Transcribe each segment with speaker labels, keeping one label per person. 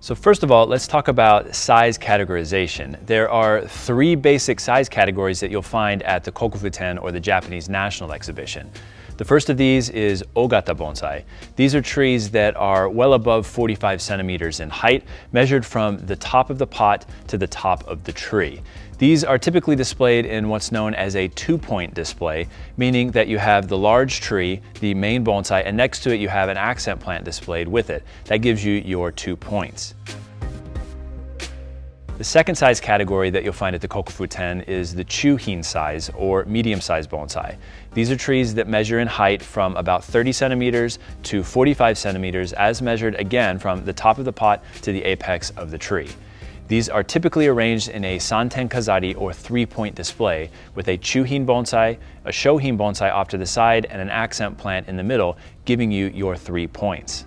Speaker 1: So first of all, let's talk about size categorization. There are three basic size categories that you'll find at the Kokufuten or the Japanese National Exhibition. The first of these is Ogata bonsai. These are trees that are well above 45 centimeters in height, measured from the top of the pot to the top of the tree. These are typically displayed in what's known as a two-point display, meaning that you have the large tree, the main bonsai, and next to it you have an accent plant displayed with it. That gives you your 2 points. The second size category that you'll find at the Kokufuten is the Chuhin size or medium-sized bonsai. These are trees that measure in height from about 30 centimeters to 45 centimeters as measured again from the top of the pot to the apex of the tree. These are typically arranged in a santen kazari or three-point display with a chuhin bonsai, a shohin bonsai off to the side, and an accent plant in the middle, giving you your 3 points.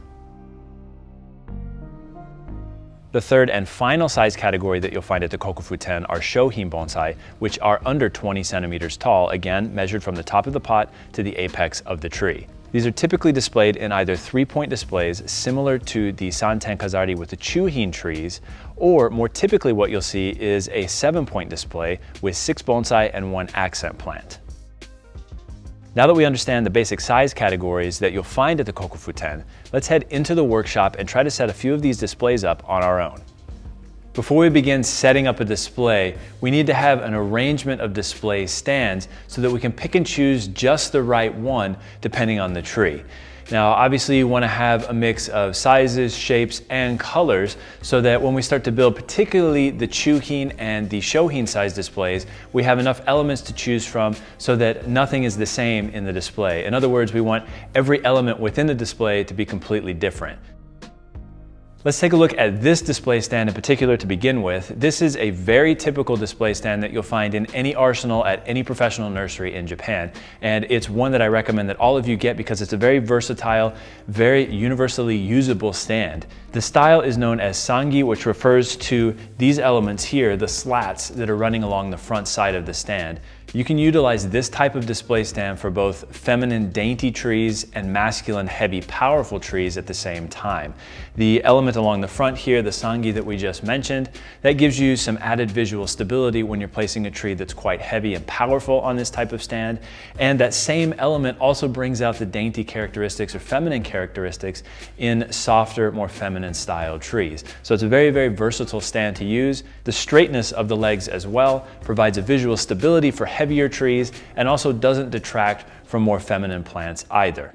Speaker 1: The third and final size category that you'll find at the Kokufuten are shohin bonsai, which are under 20 centimeters tall, again measured from the top of the pot to the apex of the tree. These are typically displayed in either three-point displays similar to the santen kazari with the chuhin trees, or more typically what you'll see is a 7-point display with 6 bonsai and 1 accent plant. Now that we understand the basic size categories that you'll find at the Kokufuten, let's head into the workshop and try to set a few of these displays up on our own. Before we begin setting up a display, we need to have an arrangement of display stands so that we can pick and choose just the right one depending on the tree. Now, obviously you want to have a mix of sizes, shapes, and colors so that when we start to build particularly the chuhin and the shohin size displays, we have enough elements to choose from so that nothing is the same in the display. In other words, we want every element within the display to be completely different. Let's take a look at this display stand in particular to begin with. This is a very typical display stand that you'll find in any arsenal at any professional nursery in Japan. And it's one that I recommend that all of you get because it's a very versatile, very universally usable stand. The style is known as sangi, which refers to these elements here, the slats that are running along the front side of the stand. You can utilize this type of display stand for both feminine dainty trees and masculine heavy powerful trees at the same time. The element along the front here, the sangi that we just mentioned, that gives you some added visual stability when you're placing a tree that's quite heavy and powerful on this type of stand. And that same element also brings out the dainty characteristics or feminine characteristics in softer, more feminine style trees. So it's a very, very versatile stand to use. The straightness of the legs as well provides a visual stability for heavier trees and also doesn't detract from more feminine plants either.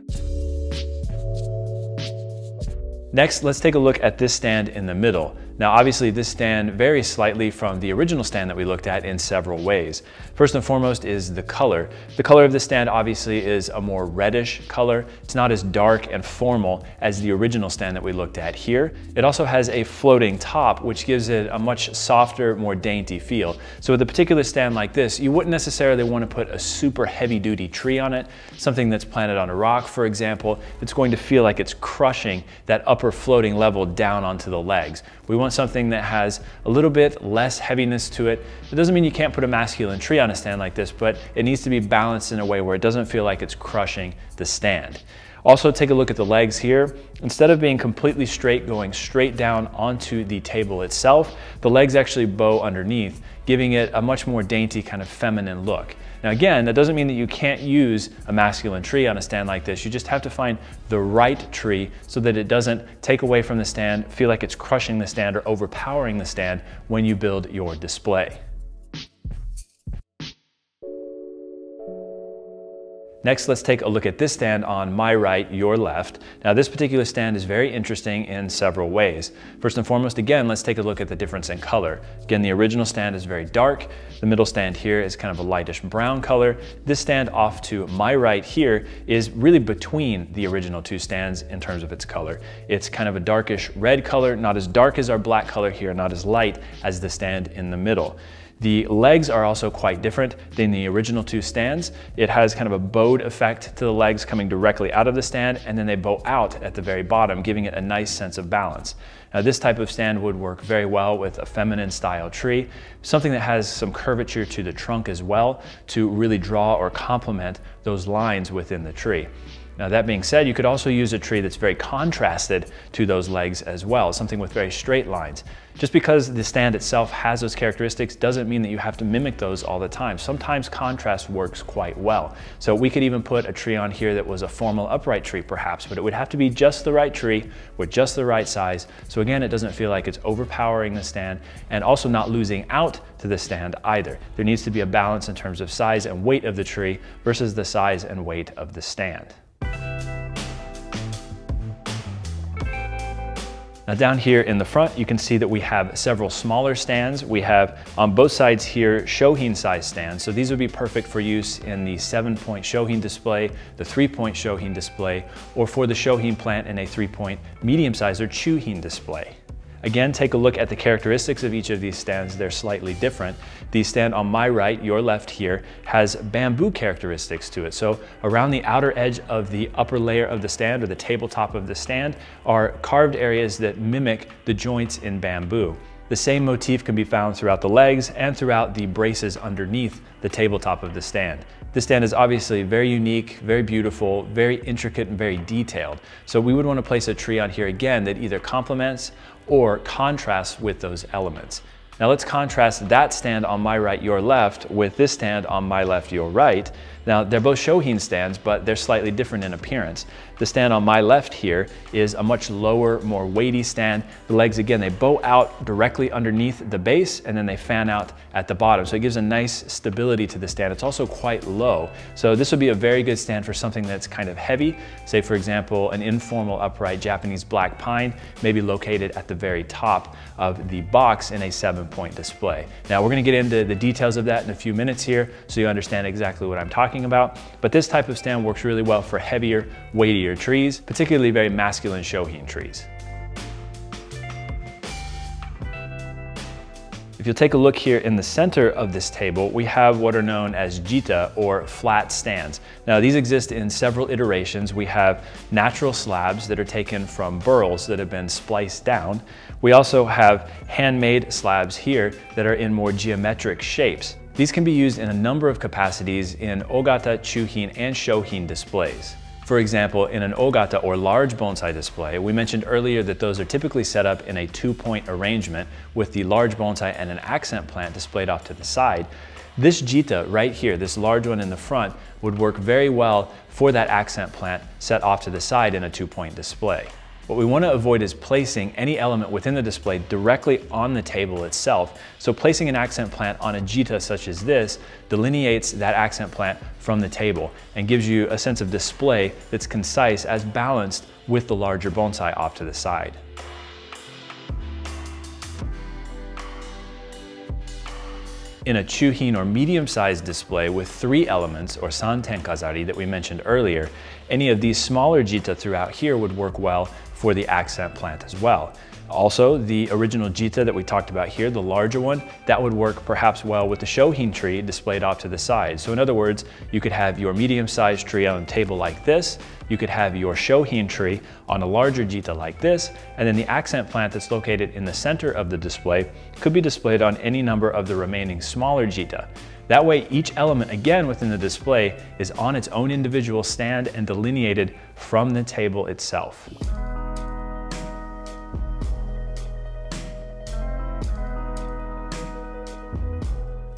Speaker 1: Next, let's take a look at this stand in the middle. Now, obviously this stand varies slightly from the original stand that we looked at in several ways. First and foremost is the color. The color of this stand obviously is a more reddish color. It's not as dark and formal as the original stand that we looked at here. It also has a floating top, which gives it a much softer, more dainty feel. So with a particular stand like this, you wouldn't necessarily want to put a super heavy-duty tree on it, something that's planted on a rock, for example. It's going to feel like it's crushing that upper floating level down onto the legs. We want something that has a little bit less heaviness to it. It doesn't mean you can't put a masculine tree on a stand like this, but it needs to be balanced in a way where it doesn't feel like it's crushing the stand. Also, take a look at the legs here. Instead of being completely straight, going straight down onto the table itself, the legs actually bow underneath, giving it a much more dainty kind of feminine look. Now again, that doesn't mean that you can't use a masculine tree on a stand like this. You just have to find the right tree so that it doesn't take away from the stand, feel like it's crushing the stand or overpowering the stand when you build your display. Next, let's take a look at this stand on my right, your left. Now, this particular stand is very interesting in several ways. First and foremost, again, let's take a look at the difference in color. Again, the original stand is very dark. The middle stand here is kind of a lightish brown color. This stand off to my right here is really between the original two stands in terms of its color. It's kind of a darkish red color, not as dark as our black color here, not as light as the stand in the middle. The legs are also quite different than the original two stands. It has kind of a bowed effect to the legs coming directly out of the stand, and then they bow out at the very bottom, giving it a nice sense of balance. Now, this type of stand would work very well with a feminine style tree, something that has some curvature to the trunk as well to really draw or complement those lines within the tree. Now that being said, you could also use a tree that's very contrasted to those legs as well, something with very straight lines. Just because the stand itself has those characteristics doesn't mean that you have to mimic those all the time. Sometimes contrast works quite well. So we could even put a tree on here that was a formal upright tree perhaps, but it would have to be just the right tree with just the right size. So again, it doesn't feel like it's overpowering the stand and also not losing out to the stand either. There needs to be a balance in terms of size and weight of the tree versus the size and weight of the stand. Now down here in the front, you can see that we have several smaller stands. We have on both sides here shohin size stands. So these would be perfect for use in the 7-point shohin display, the 3-point shohin display, or for the shohin plant in a 3-point medium size or chuhin display. Again, take a look at the characteristics of each of these stands. They're slightly different. The stand on my right, your left here, has bamboo characteristics to it. So around the outer edge of the upper layer of the stand or the tabletop of the stand are carved areas that mimic the joints in bamboo. The same motif can be found throughout the legs and throughout the braces underneath the tabletop of the stand. This stand is obviously very unique, very beautiful, very intricate, and very detailed. So we would want to place a tree on here again that either complements or contrasts with those elements. Now let's contrast that stand on my right, your left, with this stand on my left, your right. Now they're both shohin stands, but they're slightly different in appearance. The stand on my left here is a much lower, more weighty stand. The legs, again, they bow out directly underneath the base and then they fan out at the bottom. So it gives a nice stability to the stand. It's also quite low. So this would be a very good stand for something that's kind of heavy. Say for example, an informal upright Japanese black pine, maybe located at the very top of the box in a 7-point display. Now we're gonna get into the details of that in a few minutes here so you understand exactly what I'm talking about. But this type of stand works really well for heavier, weightier trees, particularly very masculine shohin trees. If you'll take a look here in the center of this table, we have what are known as jita or flat stands. Now these exist in several iterations. We have natural slabs that are taken from burls that have been spliced down. We also have handmade slabs here that are in more geometric shapes. These can be used in a number of capacities in ogata, chuhin, and shohin displays. For example, in an ogata or large bonsai display, we mentioned earlier that those are typically set up in a 2-point arrangement with the large bonsai and an accent plant displayed off to the side. This jita right here, this large one in the front, would work very well for that accent plant set off to the side in a 2-point display. What we want to avoid is placing any element within the display directly on the table itself. So placing an accent plant on a jita such as this delineates that accent plant from the table and gives you a sense of display that's concise as balanced with the larger bonsai off to the side. In a chuhin or medium-sized display with 3 elements or santen kazari that we mentioned earlier, any of these smaller jita throughout here would work well for the accent plant as well. Also, the original jita that we talked about here, the larger one, that would work perhaps well with the shohin tree displayed off to the side. So in other words, you could have your medium-sized tree on a table like this, you could have your shohin tree on a larger jita like this, and then the accent plant that's located in the center of the display could be displayed on any number of the remaining smaller jita. That way, each element, again, within the display is on its own individual stand and delineated from the table itself.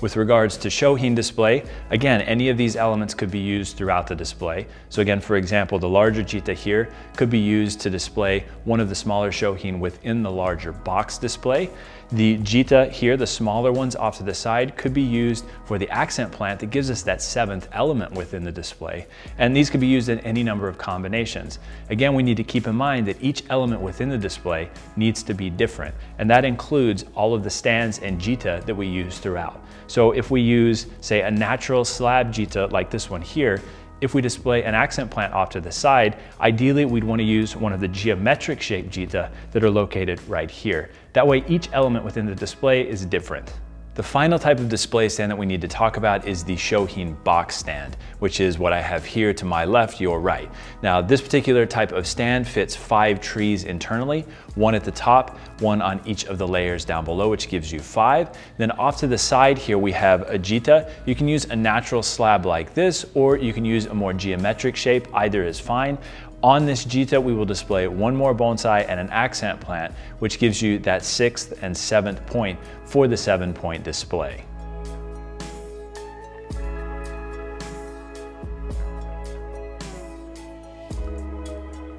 Speaker 1: With regards to shohin display, again, any of these elements could be used throughout the display. So again, for example, the larger jita here could be used to display one of the smaller shohin within the larger box display. The jita here, the smaller ones off to the side, could be used for the accent plant that gives us that 7th element within the display. And these could be used in any number of combinations. Again, we need to keep in mind that each element within the display needs to be different. And that includes all of the stands and jita that we use throughout. So if we use, say, a natural slab jita like this one here, if we display an accent plant off to the side, ideally we'd want to use one of the geometric shaped jita that are located right here. That way each element within the display is different. The final type of display stand that we need to talk about is the Shohin box stand, which is what I have here to my left, your right. Now, this particular type of stand fits 5 trees internally, one at the top, one on each of the layers down below, which gives you 5. Then off to the side here, we have a jita. You can use a natural slab like this, or you can use a more geometric shape. Either is fine. On this jita, we will display one more bonsai and an accent plant, which gives you that 6th and 7th point for the 7-point display.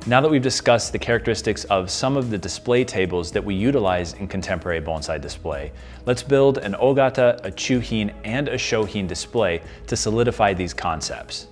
Speaker 1: Now that we've discussed the characteristics of some of the display tables that we utilize in contemporary bonsai display, let's build an ogata, a chuhin, and a shohin display to solidify these concepts.